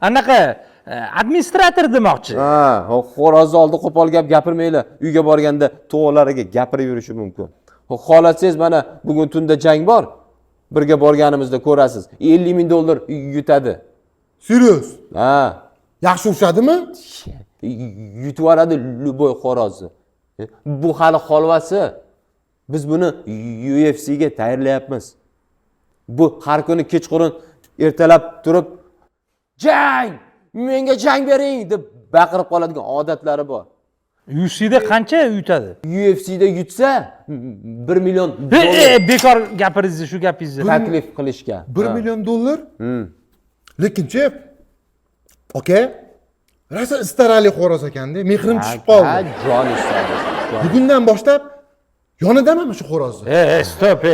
anaqa administrator demoqchi. Ha, xo'rozni oldi qo'pol gap gapirmanglar. Uyga borganda to'g'rilariga gapirib yurishi mumkin. Xohlasangiz mana bugun tunda jang bor. Birga borganimizda ko'rasiz. 50 ming dollar yutadi. Serios? Ha. Yaxshi ushladimi? Yutib yuboradi Luboy xo'rozni. Bu hali holvasi. Biz buni UFC ga tayyorlayapmiz. Bu har kuni kechqurun ertalab turib jang, menga jang bering deb baqirib qoladigan odatlari bor. UFC'da qancha yutadi? UFC'da yutsa 1 million dollar Bekor gapiringizni, shu gapingizni. taklif qilishgan. 1 million dollar? Lekin chef, aka, rasa istarali xo'roz ekanda, mehrim tushib qoldi. Jon istadi. Bugundan boshlab yonidaman shu xo'rozni. Stop.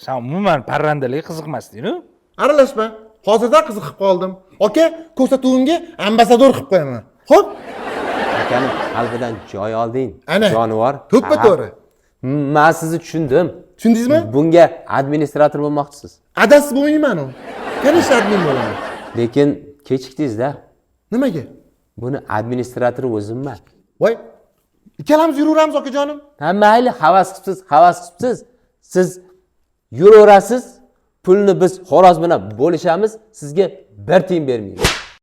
Sen umuman parrandalikka qiziqmasding-ku? Aralashma. Hozirda qiziqib qoldim. Aka, ko'rsatuvimga ambasador qilib qo'yaman. Xo'p? Akaning qalbidan joy olding. Ana, Jonivor. to'ppa-to'g'ri. Men sizni tushundim. Tushundingizmi? Bunga administrator bo'lmoqchisiz. Adasiz bo'lmayman u. Qancha admin bo'laman? Lekin kechikdingiz-da. Nimaga? Buni administratori o'zimman. Voy, ikkalamiz yuraveramiz okajonim. Ha, mayli, havas qilibsiz. Siz yuraverasiz, pulni biz xo'roz bilan bo'lishamiz, sizga bir tiyin bermaymiz.